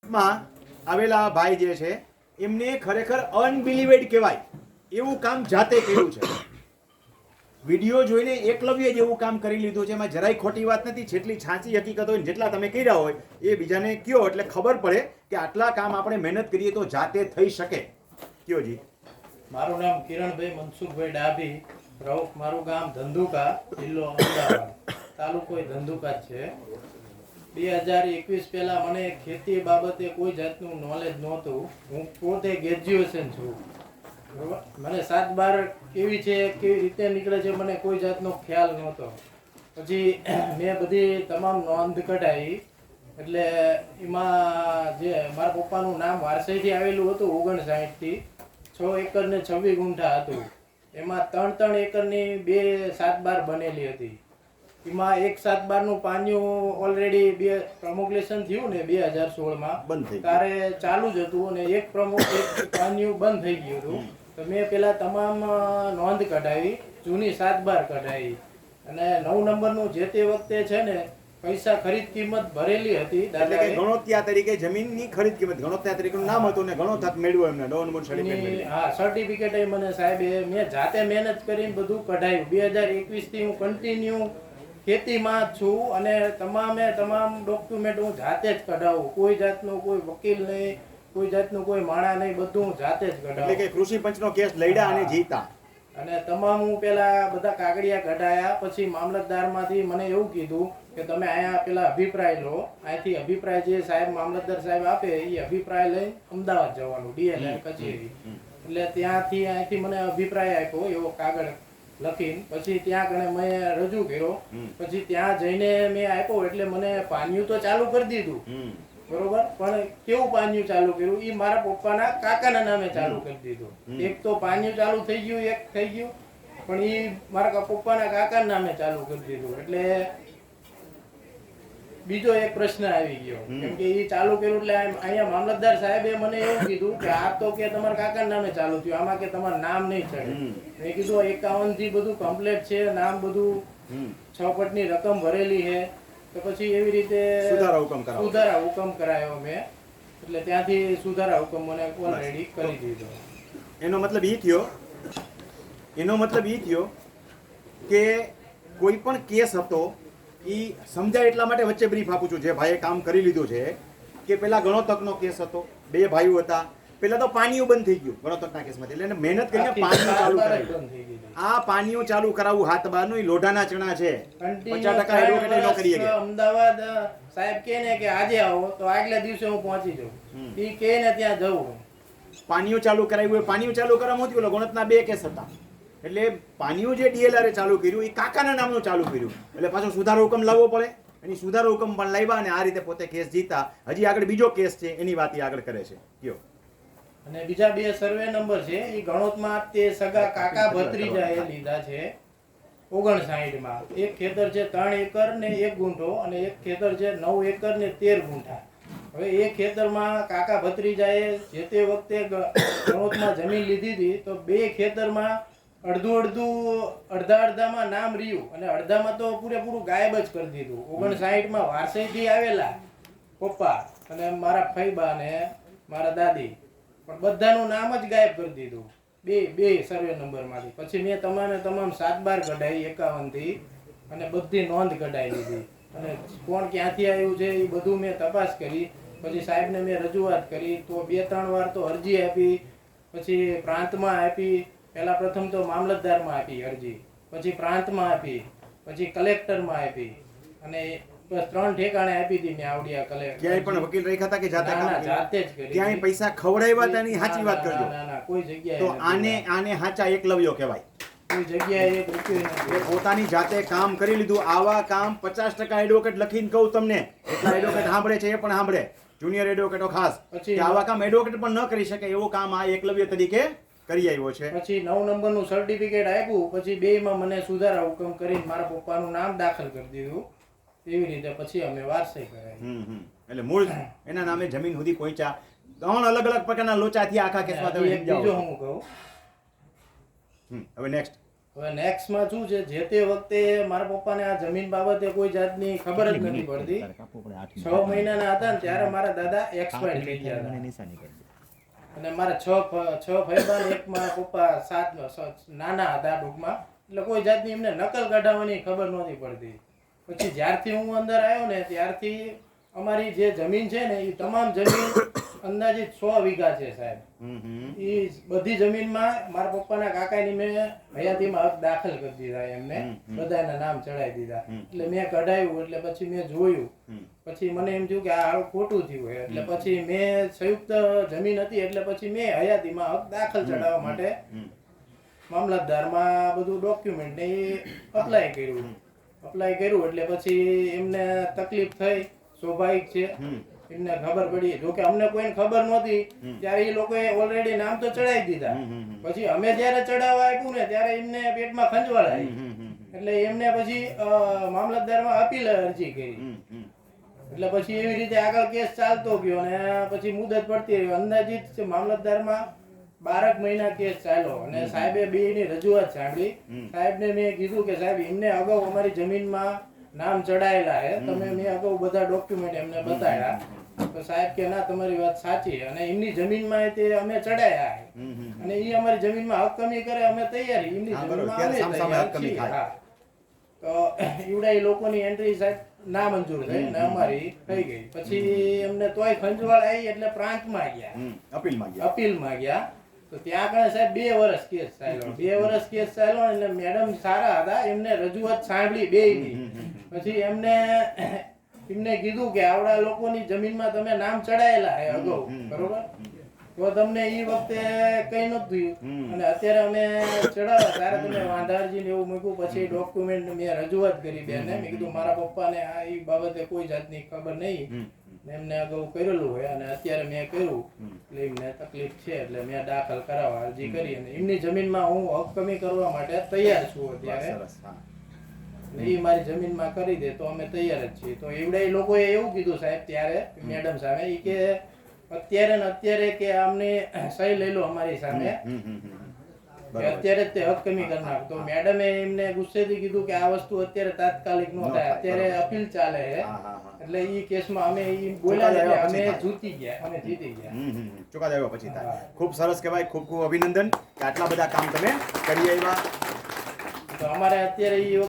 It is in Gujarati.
માં આવેલા ભાઈ જે છે એમને ખરેખર અનબિલીવેડ કહેવાય એવું કામ જાતે કર્યું છે. વિડીયો જોઈને એકલવ્ય જેવું કામ કરી લીધું છે. એમાં જરાય ખોટી વાત નથી. જેટલી છાંચી હકીકત હોય જેટલા તમે કર્યા હોય એ બીજાને કયો એટલે ખબર પડે કે આટલા કામ આપણે મહેનત કરીએ તો જાતે થઈ શકે. કયો જી. મારું નામ કિરણભાઈ મનસુખભાઈ ડાભી, મારું ગામ ધંધુકા, જિલ્લો અમદાવાદ, તાલુકો ધંધુકા જ છે. 2021 પહેલા મને ખેતી બાબતે કોઈ જાતનું નોલેજ નહોતું. હું પોતે ગ્રેજ્યુએશન છું, બરોબર. મને 7/12 કેવી છે, કેવી રીતે નીકળે છે, મને કોઈ જાતનો ખ્યાલ નહોતો. પછી મેં બધી તમામ નોંધ કઢાવી. એટલે એમાં જે મારા પપ્પાનું નામ વારસાઈથી આવેલું હતું 59 થી 6 એકર ને 26 ગુંઠા હતું. એમાં 3 એકરની 2 7/12 બનેલી હતી. એમાં એક 7/12 નું પાન્યું ઓલરેડી 2 પ્રમોક્લેશન થયું ને 2016 માં બંધ થઈ ત્યારે ચાલુ જ હતું અને એક પાન્યું બંધ થઈ ગયું હતું. તો મેં પેલા તમામ નોંધ કઢાવી, જૂની 7/12 કઢાવી અને 9 નંબરનું જે તે વખતે છે ને પૈસા ખરીદ કિંમત ભરેલી હતી. એટલે કે ગણોત્યા તરીકે જમીનની ખરીદ કિંમત ગણોત્યા તરીકેનું નામ હતું ને ગણોત્યા મેળવ્યો એમને 9 નંબર સર્ટિફિકેટ. હા, સર્ટિફિકેટ મને સાહેબે મેં જાતે મહેનત કરીને બધું કઢાયું. 2021 થી હું કન્ટિન્યુ ખેતીમાં છું અને તમામ ડોક્યુમેન્ટ હું જાતે જ કઢાવું. કોઈ જાતનો કોઈ વકીલ નહીં, કોઈ જાતનું કોઈ માણા નહીં, બધું હું જાતે જ કઢાવું. એટલે કે કૃષિ પંચનો કેસ લડ્યા અને જીતા. અને તમામ હું પેલા બધા કાગળિયા કઢાયા. પછી મામલતદારમાંથી મને એવું કીધું કે તમે અહીંયા પેલા અભિપ્રાય લો. અહીંથી અભિપ્રાય જે સાહેબ મામલતદાર સાહેબ આપે એ અભિપ્રાય લઈને અમદાવાદ જવાનું, DLR કચેરી. એટલે ત્યાંથી અહીંથી મને અભિપ્રાય આપ્યો એવો કાગળ લખીને. પછી ત્યાં કણે મેં રજૂ કર્યો. પછી ત્યાં જઈને મેં આપ્યો એટલે મને પાન્યું તો ચાલુ કરી દીધું, બરોબર. પણ કેવું પાન્યું ચાલુ કર્યું એ મારા પપ્પાના કાકાના નામે ચાલુ કરી દીધું. એક તો પાન્યું ચાલુ થઈ ગયું, એક થઈ ગયું, પણ એ મારા પપ્પાના કાકાના નામે ચાલુ કરી દીધું. એટલે બીજો એક પ્રશ્ન આવી ગયો, કેમ કે એ ચાલુ કર્યું એટલે અહીંયા મામલતદાર સાહેબે મને એવું કીધું કે આ તો કે તમારા કાકાના નામે ચાલુ થયું, આમાં કે તમારું નામ નહીં ચડે. મેં કીધું 51 થી બધું કમ્પ્લીટ છે, નામ બધું 6 ફૂટની રકમ ભરેલી છે. તો પછી એવી રીતે સુધારા હુકમ કરાયો મેં. એટલે ત્યાંથી સુધારા હુકમ મને ઓલરેડી કરી દીધો. એનો મતલબ એ થયો કે કોઈ પણ કેસ હતો એ સમજાય એટલા માટે વચ્ચે બ્રીફ આપું છું. જે ભાઈએ કામ કરી લીધું છે કે પેલા ગણોતકનો કેસ હતો, 2 ભાઈઓ હતા. પેલા તો પાણીઓ બંધ થઈ ગયું ગણોતકના કેસમાં, એટલે મહેનત કરીને પાણીઓ ચાલુ કરાવ્યું. આ પાણીઓ ચાલુ કરાવવું 7/12 નું લોઢાના ચણા છે. 50% એડવોકેટ નો કરીએ. અમદાવાદ સાહેબ કહે ને કે આજે આવો તો આગલા દિવસે હું પહોંચી જાઉં. એ કહે ને ત્યાં જવું. પાણીઓ ચાલુ કરાવ્યું. પાણીઓ ચાલુ કરવામાં હતું ગણોતના 2 કેસ હતા. એટલે પાણીઓ જે DLR ચાલુ કર્યું એ કાકાના નામનું ચાલુ કર્યું. એટલે પાછો સુધારો હુકમ લાવવો પડે. એની સુધારો હુકમ પણ લાવ્યા અને આ રીતે પોતે કેસ જીતા. હજી આગળ બીજો કેસ છે એની વાત આગળ કરે છે. કયો. અને બીજા 2 સર્વે નંબર છે એ ગણોતમાં તે સગા કાકા ભત્રીજાએ લીધા છે 59 માં. એક ખેતર છે 3 એકર ને 1 ગુંઠો અને એક ખેતર છે 9 એકર ને 13 ગુંઠા. હવે એ ખેતરમાં કાકા ભત્રીજાએ જે તે વખતે ગણોતમાં જમીન લીધી હતી તો 2 ખેતરમાં અડધામાં નામ રહ્યું અને અડધામાં તો પૂરેપૂરું ગાયબ જ કરી દીધું. 59 માં વારસાઈથી આવેલા પપ્પા અને મારા ફઈબા ને મારા દાદી, પણ બધાનું નામ જ ગાયબ કરી દીધું બે સર્વે નંબરમાંથી. પછી મેં તમામ 7/12 કઢાઈ 51 થી અને બધી નોંધ કઢાઈ લીધી અને કોણ ક્યાંથી આવ્યું છે એ બધું મેં તપાસ કરી. પછી સાહેબને મેં રજૂઆત કરી તો 2-3 વાર તો અરજી આપી, પછી પ્રાંતમાં આપી. પહેલા પ્રથમ તો મામલતદારમાં આપી અરજી, પછી પ્રાંતમાં આપી, પછી કલેક્ટરમાં આપી અને બસ 3 ઠેકાણે આપી હતી મેં આવડિયા કલેક્ટર. ક્યાંય પણ વકીલ રાખ્યા હતા કે જાતે જ કરી? ક્યાંય પૈસા ખવડાવ્યા હતા ની સાચી વાત કરજો. ના, કોઈ જગ્યાએ તો આને સાચા એકલવ્યો કહેવાય. કોઈ જગ્યાએ 1 રૂપિયો નથી. પોતાની જાતે કામ કરી લીધું. આવા કામ 50% એડવોકેટ લખીને કહું તમને, એટલા એડવોકેટ સાંભળે છે એ પણ સાંભળે, જુનિયર એડવોકેટો ખાસ, કે આવા કામ એડવોકેટ પણ ન કરી શકે એવું કામ આ એકલવ્ય તરીકે કરી આવ્યો છે. પછી 9 નંબરનું સર્ટિફિકેટ આપ્યું. પછી 2 માં મને સુધારા હુકમ કરીને મારા પપ્પાનું નામ દાખલ કરી દીધું. એવી રીતે પછી અમે વારસાઈ કરાવી. એટલે મૂળ એના નામે જમીન સુધી પહોંચ્યા. 3 અલગ અલગ પ્રકારના લોચાથી આખા કેસમાં તમે સમજાવો. બીજો હું કહું. હવે નેક્સ્ટ. હવે નેક્સ્ટમાં શું છે, જે તે વખતે મારા પપ્પાને આ જમીન બાબતે કોઈ જાતની ખબર જ નથી પડતી. 6 મહિનાના હતા ને ત્યારે મારા દાદા એક્સપાયર થઈ ગયા હતા. અને મારા છ ભાઈબાન એક મારા પપ્પા નાના હતા ટૂંકમાં, એટલે કોઈ જાતની એમને નકલ કાઢવાની ખબર નહોતી પડતી. પછી જ્યારથી હું અંદર આવ્યો ને ત્યારથી અમારી જે જમીન છે ને એ તમામ જમીન અંદાજિત 100 વીઘા છે સાહેબ. એ બધી જમીનમાં મારા પપ્પાના કાકાની મેં હયાતીમાં હક દાખલ કરી દીધા, એમને બધાના નામ ચડાવી દીધા. એટલે મેં કઢાવ્યું, એટલે પછી મેં જોયું, પછી મને એમ થયું કે આ ખોટું થયું. એટલે પછી મેં સંયુક્ત જમીન હતી એટલે પછી મેં હયાતીમાં હક દાખલ ચડાવવા માટે મામલતદારમાં બધું ડોક્યુમેન્ટ ને અપ્લાય કર્યું. એટલે પછી એમને તકલીફ થઈ, સ્વાભાવિક છે, એમને ખબર પડી. જોકે અમને કોઈને ખબર નહોતી ત્યારે એ લોકોએ ઓલરેડી નામ તો ચડાવી દીધા. પછી અમે જયારે ચડાવવા આપ્યું ને ત્યારે એમને પેટમાં ખંજવાળ આવી, એટલે એમને પછી મામલતદારમાં અપીલ અરજી કરી. એટલે પછી એવી રીતે આગળ કેસ ચાલતો ગયો ને પછી મુદત પડતી રહી. અંદાજિત મામલતદારમાં 12 મહિના કેસ ચાલ્યો અને સાહેબે બેની રજૂઆત સાંભળી. સાહેબને મેં કીધું કે સાહેબ એમને અગાઉ અમારી જમીનમાં નામ ચડાયેલા છે, તમે મેં અગાઉ બધા ડોક્યુમેન્ટ એમને બતાવ્યા. તો સાહેબ કે ના, તમારી વાત સાચી, અને એમની જમીનમાં તે અમે ચડાયા અને એ અમારી જમીનમાં હક કમી કરે અમે તૈયારી, એમની જમીનમાં અમે તૈયાર છીએ. હા, તો એવડા એ લોકોની એન્ટ્રી સાહેબ ના મંજૂર થઈ ને અમારી થઈ ગઈ. પછી એમને તોય ખંજવાળ આવી એટલે પ્રાંતમાં ગયા, અપીલમાં ગયા. તો ત્યાં આગળ સાહેબ 2 વર્ષ કેસ ચાલ્યો. 2 વર્ષ કેસ ચાલ્યો એટલે મેડમ સારા હતા, એમને રજૂઆત સાંભળી બેયની. પછી એમને કીધું કે આવડા લોકોની જમીનમાં તમે નામ ચડાયેલા હે અગાઉ, બરોબર, તો તમને એ વખતે કઈ નતું થયું અને અત્યારે અમે ચડાવ્યા ત્યારે તમે વાંધારજી ને એવું મૂક્યું. પછી ડોક્યુમેન્ટ મેં રજૂઆત કરી બેને, મેં કીધું મારા પપ્પાને આ એ બાબતે કોઈ જાતની ખબર નહીં, એમને અગાઉ કરેલું હોય અને અત્યારે મેં કર્યું એટલે એમને તકલીફ છે, એટલે મેં દાખલ કરાવવા અરજી કરી અને એમની જમીનમાં હું હક કમી કરવા માટે તૈયાર છું અત્યારે. એ મારી જમીનમાં કરી દે તો અમે તૈયાર જ છીએ. તો એવડે લોકોએ એવું કીધું સાહેબ ત્યારે મેડમ સામે, ઈ કે અત્યારે કે અમને સહી લઈ લો અમારી સામે, અત્યારે જ તે હક કમી કરી નાખ. તો મેડમે એમને ગુસ્સેથી કીધું કે આ વસ્તુ અત્યારે તાત્કાલિક ન થાય, અત્યારે અપીલ ચાલે છે. એટલે ઈ કેસમાં અમે ઈ બોલ્યા અમે જીતી ગયા. ચુકાદો આવ્યો પછી થાય. ખૂબ સરસ કહેવાય, ખૂબ ખૂબ અભિનંદન કે આટલા બધા કામ તમે કરી આવ્યા. તો અમારે અત્યારે ઈ